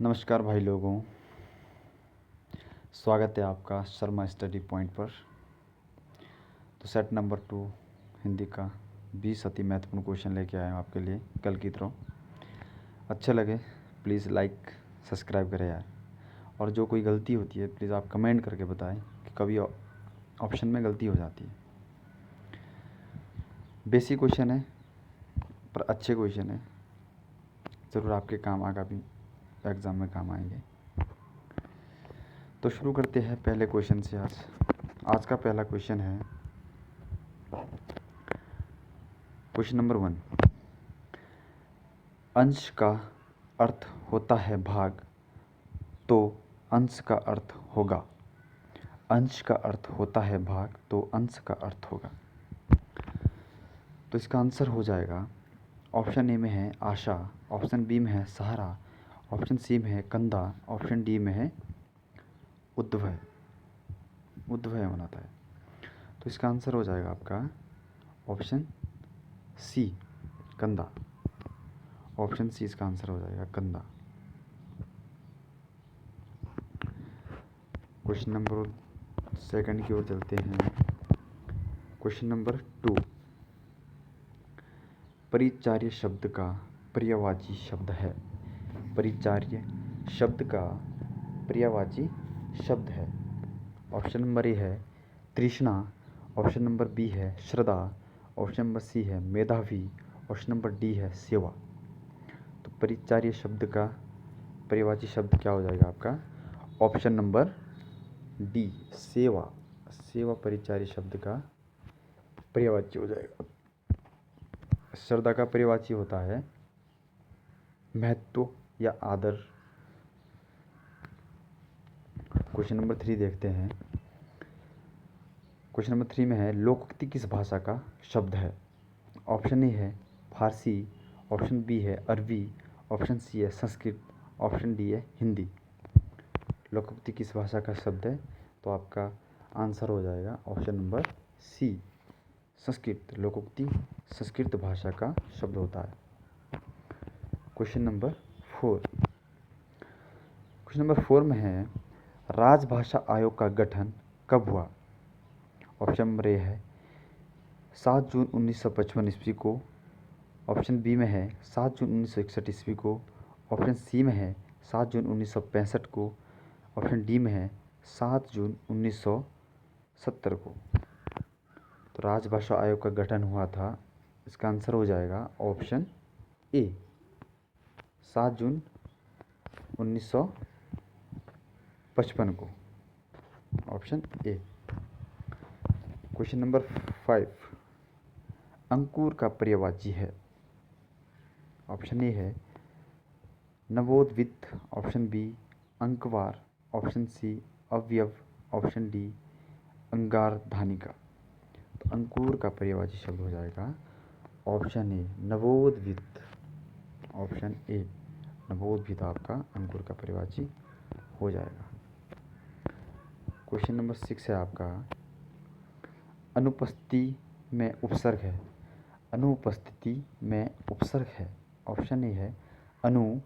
नमस्कार भाई लोगों, स्वागत है आपका शर्मा स्टडी पॉइंट पर। तो सेट नंबर 2 हिंदी का 20 अति महत्वपूर्ण क्वेश्चन लेके आए हैं आपके लिए कल की तरह। अच्छे लगे प्लीज़ लाइक सब्सक्राइब करें यार, और जो कोई गलती होती है प्लीज़ आप कमेंट करके बताएं कि कभी ऑप्शन में गलती हो जाती है। बेसिक क्वेश्चन है पर अच्छे क्वेश्चन है, ज़रूर आपके काम आगा भी एग्ज़ाम में काम आएंगे। तो शुरू करते हैं पहले क्वेश्चन से। आज का पहला क्वेश्चन है क्वेश्चन नंबर 1। अंश का अर्थ होता है भाग, तो अंश का अर्थ होगा। अंश का अर्थ होता है भाग, तो अंश का अर्थ होगा। तो इसका आंसर हो जाएगा, ऑप्शन ए में है आशा, ऑप्शन बी में है सहारा, ऑप्शन सी में है कंधा, ऑप्शन डी में है उद्भय। उद्भय होना था। तो इसका आंसर हो जाएगा आपका ऑप्शन सी कंधा। ऑप्शन सी इसका आंसर हो जाएगा कंधा। क्वेश्चन नंबर सेकंड की ओर चलते हैं। Question number 2। परिचार्य शब्द का पर्यायवाची शब्द है। परिचार्य शब्द का पर्यायवाची शब्द है। ऑप्शन नंबर ए है तृष्णा, ऑप्शन नंबर बी है श्रद्धा, ऑप्शन नंबर सी है मेधावी, ऑप्शन नंबर डी है सेवा। तो परिचार्य शब्द का पर्यायवाची शब्द क्या हो जाएगा आपका? ऑप्शन नंबर डी सेवा। सेवा परिचार्य शब्द का पर्यायवाची हो जाएगा। श्रद्धा का पर्यायवाची होता है महत्व या आदर। क्वेश्चन नंबर 3 देखते हैं। क्वेश्चन नंबर 3 में है लोकोक्ति किस भाषा का शब्द है। ऑप्शन ए है फारसी, ऑप्शन बी है अरबी, ऑप्शन सी है संस्कृत, ऑप्शन डी है हिंदी। लोकोक्ति किस भाषा का शब्द है? तो आपका आंसर हो जाएगा ऑप्शन नंबर सी संस्कृत। लोकोक्ति संस्कृत भाषा का शब्द होता है। Question number 4। क्वेश्चन नंबर 4 में है राजभाषा आयोग का गठन कब हुआ। ऑप्शन नंबर ए है 7 जून 1955 ईस्वी को, ऑप्शन बी में है 7 जून 1961 ईस्वी को, ऑप्शन सी में है 7 जून 1965 को, ऑप्शन डी में है 7 जून 1970 को। तो राजभाषा आयोग का गठन हुआ था, इसका आंसर हो जाएगा ऑप्शन ए 7 जून 1955 को। Option A. Question number 5। अंकुर का पर्यायवाची है। ऑप्शन ए है नवोद्वित, option B Ankwar, option C अवयव, ऑप्शन डी अंगारधानिका। तो अंकुर का पर्यायवाची शब्द हो जाएगा ऑप्शन ए नवोद्वित। ऑप्शन ए नवोद्वित आपका अंकुर का पर्यायवाची हो जाएगा। क्वेश्चन नंबर 6 है आपका अनुपस्थिति में उपसर्ग है। अनुपस्थिति में उपसर्ग है। ऑप्शन ए है अनु,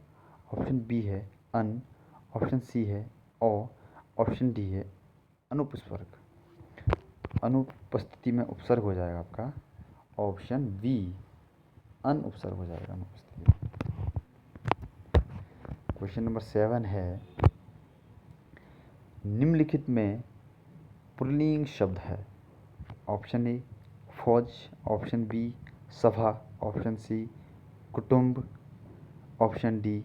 ऑप्शन बी है अन, ऑप्शन सी है औ, ऑप्शन डी है अनुपस्वर्ग। अनुपस्थिति में उपसर्ग हो जाएगा आपका ऑप्शन बी अन उपसर्ग हो जाएगा अनुपस्थिति। क्वेश्चन नंबर 7 है निम्नलिखित में पुल्लिंग शब्द है। ऑप्शन ए फौज, ऑप्शन बी सभा, ऑप्शन सी कुटुंब, ऑप्शन डी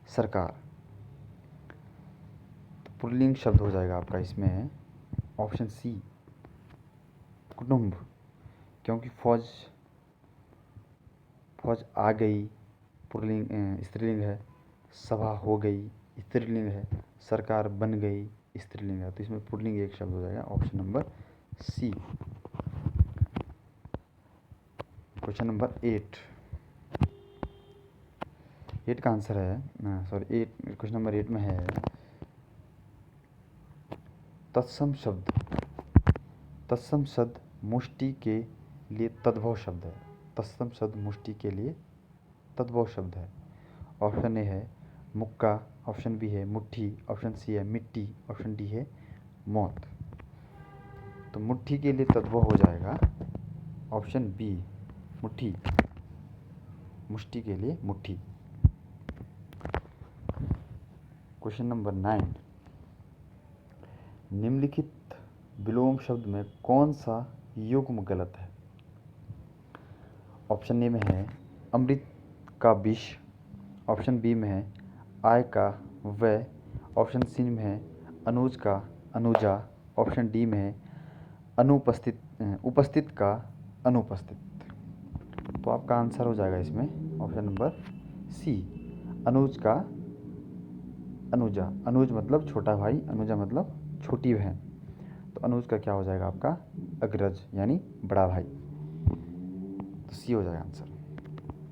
सरकार। तो पुल्लिंग शब्द हो जाएगा आपका इसमें ऑप्शन सी कुटुंब, क्योंकि फौज आ गई पुल्लिंग स्त्रीलिंग है, सभा हो गई स्त्रीलिंग है, सरकार बन गई स्त्रीलिंग है। तो इसमें पुल्लिंग एक शब्द हो जाएगा option number C. Question number 8 का आंसर है क्वेश्चन नंबर 8 में है तत्सम शब्द। तत्सम शब्द मुष्टि के लिए तद्भव शब्द है। तत्सम शब्द मुष्टि के लिए तद्भव शब्द है। ऑप्शन ए है मुक्का, ऑप्शन बी है मुट्ठी, ऑप्शन सी है मिट्टी, ऑप्शन डी है मौत। तो मुट्ठी के लिए तद्भव हो जाएगा ऑप्शन बी मुट्ठी, मुष्टि के लिए मुट्ठी। क्वेश्चन नंबर 9, निम्नलिखित विलोम शब्द में कौन सा युग्म गलत है? ऑप्शन ए में है अमृत का विष, ऑप्शन बी में है आय का व्यय, ऑप्शन सी में है अनुज का अनुजा, ऑप्शन डी में है उपस्थित का अनुपस्थित। तो आपका आंसर हो जाएगा इसमें ऑप्शन नंबर सी, अनुज का अनुजा। अनुज मतलब छोटा भाई, अनुजा मतलब छोटी बहन। तो अनुज का क्या हो जाएगा आपका अग्रज यानी बड़ा भाई। तो सी हो जाएगा आंसर।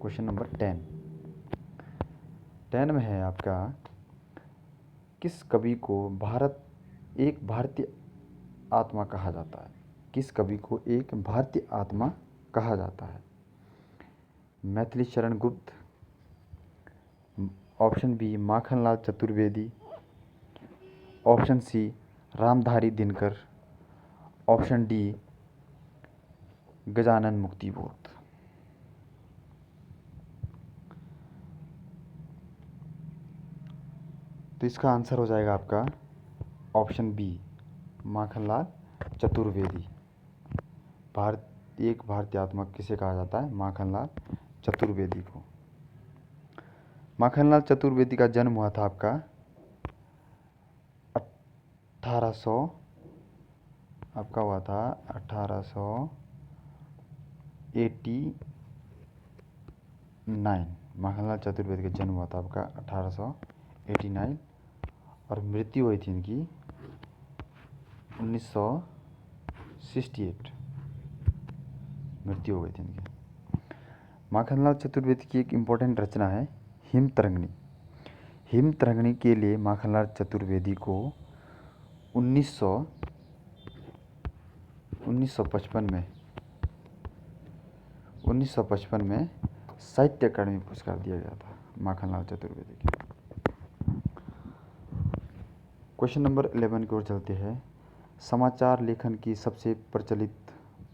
क्वेश्चन नंबर 10 में है आपका, किस कवि को एक भारतीय आत्मा कहा जाता है? किस कवि को एक भारतीय आत्मा कहा जाता है? Maithili Sharan Gupt, option B Makhanlal Chaturvedi, option C Ramdhari Dinkar, option D Gajanan Muktibodh. तो इसका आंसर हो जाएगा आपका ऑप्शन बी माखनलाल चतुर्वेदी। एक भारतीय आत्मा किसे कहा जाता है? माखनलाल चतुर्वेदी को। माखनलाल चतुर्वेदी का जन्म हुआ था आपका 1800 आपका हुआ था 1889। माखनलाल चतुर्वेदी का जन्म हुआ था आपका 1889 और मृत्यु हुई थी इनकी 1968। मृत्यु हो गई थी इनकी। माखनलाल चतुर्वेदी की एक इम्पोर्टेंट रचना है हिमतरंगिणी। हिमतरंगिणी के लिए माखनलाल चतुर्वेदी को 1955 में साहित्य अकादमी पुरस्कार दिया गया था माखनलाल चतुर्वेदी को। क्वेश्चन नंबर 11 की ओर चलते हैं। समाचार लेखन की सबसे प्रचलित,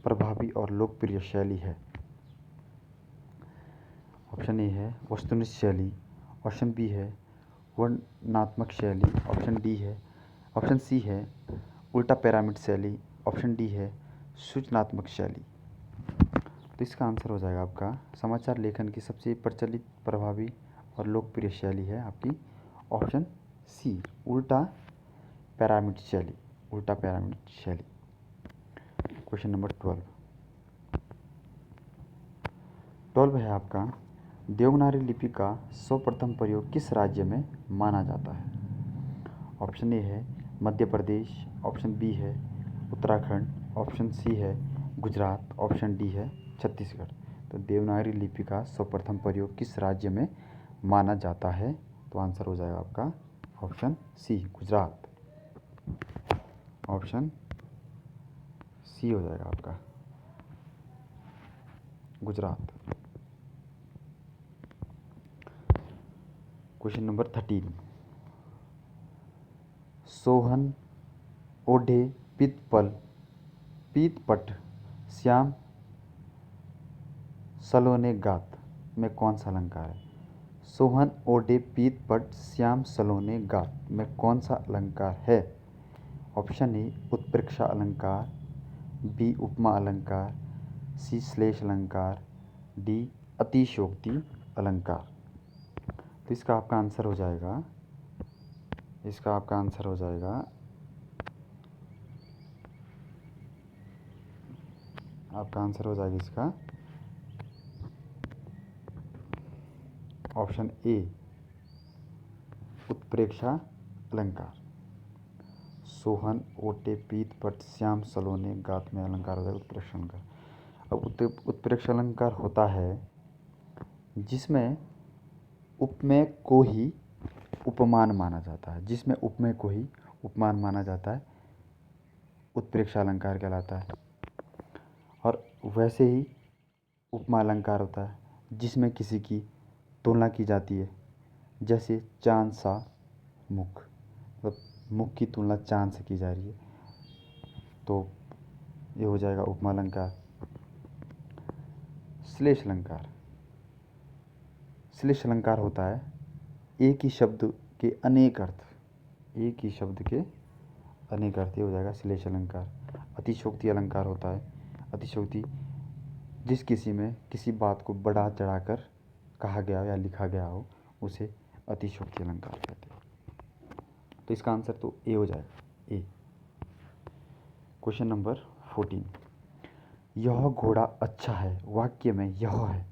प्रभावी और लोकप्रिय शैली है? ऑप्शन ए है वस्तुनिष्ठ शैली, ऑप्शन बी है वर्णनात्मक शैली, ऑप्शन सी है उल्टा पिरामिड शैली, ऑप्शन डी है सूचनात्मक शैली। तो इसका आंसर हो जाएगा आपका समाचार लेखन की सबसे प्रचलित, प्रभावी और लोकप्रिय शैली है आपकी ऑप्शन सी उल्टा पिरामिड शैली। उल्टा पिरामिड शैली। क्वेश्चन नंबर 12 है आपका, देवनागरी लिपि का सर्वप्रथम प्रयोग किस राज्य में माना जाता है? ऑप्शन ए है मध्य प्रदेश, ऑप्शन बी है उत्तराखंड, ऑप्शन सी है गुजरात, ऑप्शन डी है छत्तीसगढ़। तो देवनागरी लिपि का सर्वप्रथम प्रयोग किस राज्य में माना जाता है? तो आंसर हो जाएगा आपका option C Gujarat. Option C हो जाएगा आपका गुजरात। क्वेश्चन नंबर 13, सोहन ओढ़े पीतपट श्याम सलोने गात में कौन सा अलंकार है? सोहन ओढ़े पीतपट श्याम सलोने गात में कौन सा अलंकार है? ऑप्शन ए उत्प्रेक्षा अलंकार, बी उपमा अलंकार, सी श्लेष अलंकार, डी अतिशयोक्ति अलंकार। तो इसका आपका आंसर हो जाएगा इसका ऑप्शन ए उत्प्रेक्षा अलंकार। सोहन ओटे पीत पट श्याम सलोने गात में अलंकार हो जाएगा उत्प्रेक्षा अलंकार। अब उत्प्रेक्षा अलंकार होता है जिसमें उपमेय को ही उपमान माना जाता है। जिसमें उपमेय को ही उपमान माना जाता है उत्प्रेक्षा अलंकार कहलाता है। और वैसे ही उपमा अलंकार होता है जिसमें किसी की तुलना की जाती है जैसे चांद सा मुख, मतलब मुख की तुलना चांद से की जा रही है, तो ये हो जाएगा उपमा अलंकार। श्लेष अलंकार, श्लेष अलंकार होता है एक ही शब्द के अनेक अर्थ, एक ही शब्द के अनेक अर्थ, ये हो जाएगा श्लेष अलंकार। अतिशयोक्ति अलंकार होता है, अतिशयोक्ति जिस किसी में किसी बात को बढ़ा चढ़ाकर कहा गया हो या लिखा गया हो उसे अतिशयोक्ति अलंकार कहते हैं। तो इसका आंसर तो ए हो जाएगा, ए। क्वेश्चन नंबर 14, यह घोड़ा अच्छा है वाक्य में यह है,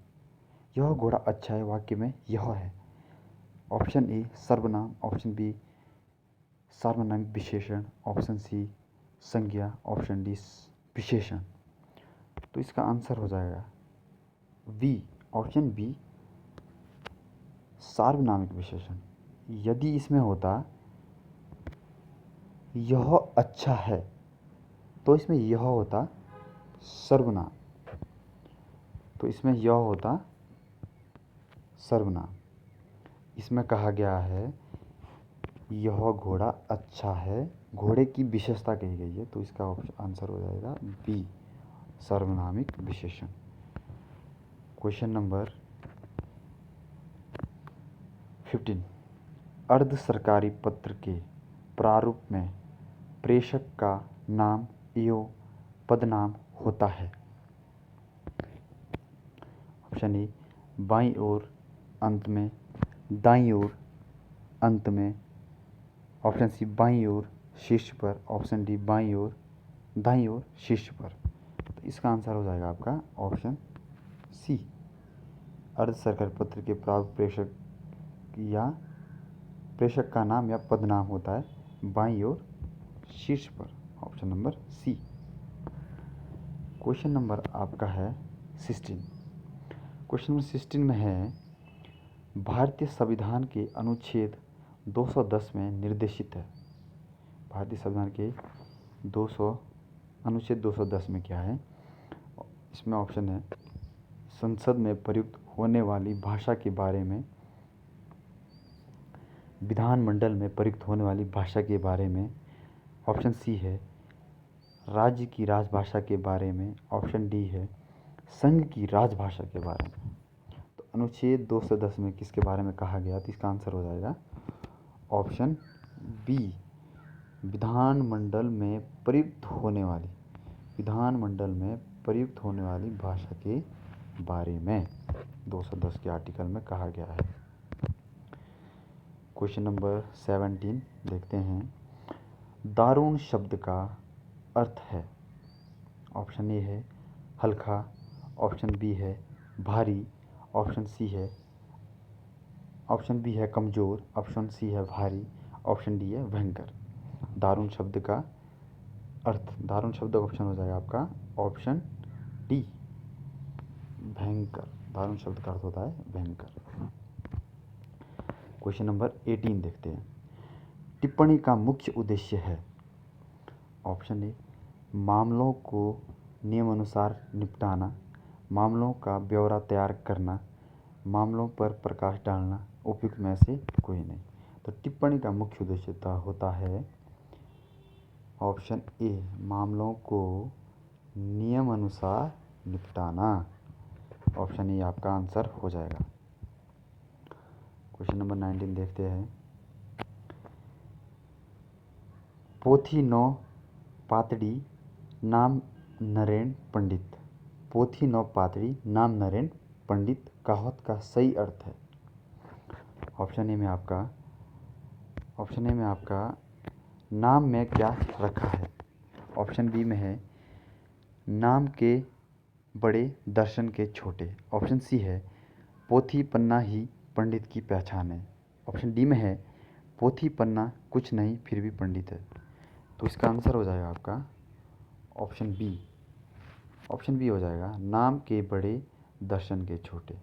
यह घोड़ा अच्छा है वाक्य में यह है। ऑप्शन ए सर्वनाम, ऑप्शन बी सार्वनामिक विशेषण, ऑप्शन सी संज्ञा, ऑप्शन डी विशेषण। तो इसका आंसर हो जाएगा बी, ऑप्शन बी सार्वनामिक विशेषण। यदि इसमें होता यह अच्छा है तो इसमें यह होता सर्वनाम, तो इसमें यह होता सर्वनाम। इसमें कहा गया है यह घोड़ा अच्छा है, घोड़े की विशेषता कही गई है, तो इसका आंसर हो जाएगा बी सार्वनामिक विशेषण। क्वेश्चन नंबर 15, अर्ध सरकारी पत्र के प्रारूप में प्रेषक का नाम एवं पदनाम होता है। ऑप्शन ए बाईं ओर अंत में, दाईं ओर अंत में, ऑप्शन सी बाईं ओर शीर्ष पर, ऑप्शन डी बाईं ओर दाईं ओर शीर्ष पर। तो इसका आंसर हो जाएगा आपका ऑप्शन सी, अर्ध सरकारी पत्र के प्रारूप प्रेषक या प्रेषक का नाम या पदनाम होता है बाईं ओर शीर्ष पर, option number C. Question number आपका है 16, क्वेश्चन नंबर 16 में है भारतीय संविधान के अनुच्छेद 210 में निर्देशित है। भारतीय संविधान के अनुच्छेद 210 में क्या है? इसमें ऑप्शन है संसद में प्रयुक्त होने वाली भाषा के बारे में, विधानमंडल में प्रयुक्त होने वाली भाषा के बारे में, ऑप्शन सी है राज्य की राजभाषा के बारे में, ऑप्शन डी है संघ की राजभाषा के बारे में। तो अनुच्छेद 210 में किसके बारे में कहा गया? तो इसका आंसर हो जाएगा ऑप्शन बी, विधानमंडल में प्रयुक्त होने वाली, विधानमंडल में प्रयुक्त होने वाली भाषा के बारे में 210 के आर्टिकल में कहा गया है। क्वेश्चन नंबर 17 देखते हैं, दारुण शब्द का अर्थ है। ऑप्शन ए है हल्का, ऑप्शन बी है भारी, ऑप्शन बी है कमज़ोर, ऑप्शन सी है भारी, ऑप्शन डी है भयंकर। दारुण शब्द का अर्थ, दारुण शब्द का ऑप्शन हो जाएगा आपका ऑप्शन डी भयंकर। दारुण शब्द का अर्थ होता है भयंकर। क्वेश्चन नंबर 18 देखते हैं, टिप्पणी का मुख्य उद्देश्य है। ऑप्शन ए मामलों को नियमानुसार निपटाना, मामलों का ब्यौरा तैयार करना, मामलों पर प्रकाश डालना, उपयुक्त में से कोई नहीं। तो टिप्पणी का मुख्य उद्देश्य होता है ऑप्शन ए मामलों को नियमानुसार निपटाना, ऑप्शन ए आपका आंसर हो जाएगा। क्वेश्चन नंबर 19 देखते हैं, पोथी नौ पातड़ी नाम नरेन पंडित, पोथी नौ पातड़ी नाम नरेन पंडित कहावत का सही अर्थ है। ऑप्शन ए में आपका नाम में क्या रखा है, ऑप्शन बी में है नाम के बड़े दर्शन के छोटे, ऑप्शन सी है पोथी पन्ना ही पंडित की पहचान है, ऑप्शन डी में है पोथी पन्ना कुछ नहीं फिर भी पंडित है। तो इसका आंसर हो जाएगा आपका ऑप्शन बी हो जाएगा नाम के बड़े दर्शन के छोटे,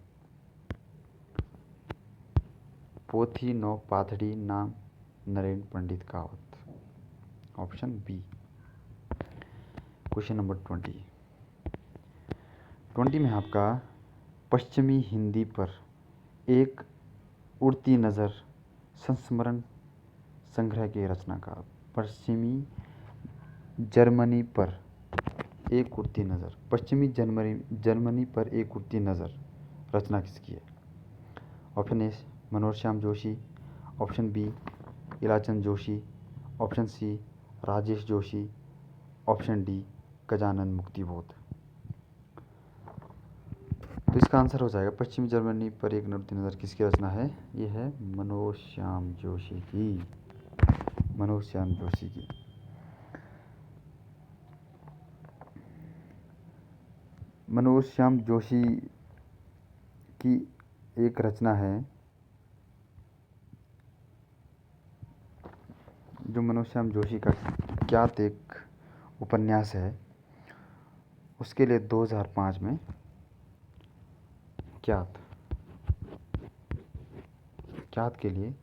पोथी नौ पाथड़ी नाम नरेन पंडित कहावत, ऑप्शन बी। क्वेश्चन नंबर 20 में आपका पश्चिमी हिंदी पर एक उड़ती नज़र संस्मरण संग्रह के रचनाकार। पश्चिमी जर्मनी पर एक उड़ती नज़र। पश्चिमी जर्मनी पर एक उड़ती नज़र रचना किसकी है? Option A Manoj Shyam Joshi, option B Ilachand Joshi, option C Rajesh Joshi, option D Gajanan Muktibodh. तो इसका आंसर हो जाएगा पश्चिमी जर्मनी पर एक उड़ती नज़र किसकी रचना है? ये है मनोज श्याम जोशी की। मनोज श्याम जोशी की। मनोज श्याम जोशी की एक रचना है जो मनोज श्याम जोशी का ज्ञात एक उपन्यास है, उसके लिए 2005 में ज्ञात के लिए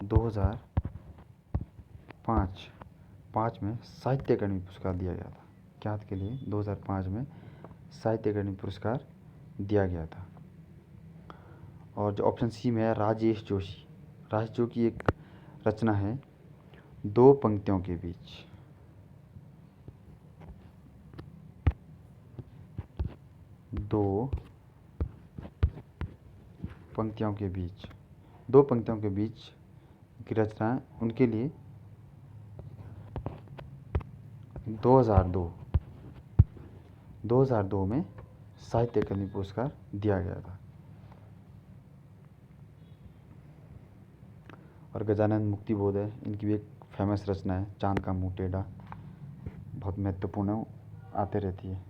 2005 में साहित्य अकादमी पुरस्कार दिया गया था। ज्ञात के लिए 2005 में साहित्य अकादमी पुरस्कार दिया गया था। और जो ऑप्शन सी में है राजेश जोशी की एक रचना है दो पंक्तियों के बीच। दो पंक्तियों के बीच की रचना उनके लिए 2002 में साहित्य अकादमी पुरस्कार दिया गया था। और गजानन मुक्तिबोध है, इनकी भी एक फेमस रचना है चांद का मुंह टेढ़ा, बहुत महत्वपूर्ण आते रहती है।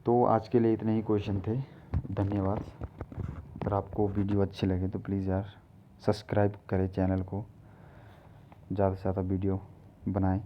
तो आज के लिए इतने ही क्वेश्चन थे। धन्यवाद। अगर आपको वीडियो अच्छी लगे तो प्लीज़ यार सब्सक्राइब करें चैनल को, ज़्यादा से ज़्यादा वीडियो बनाएं।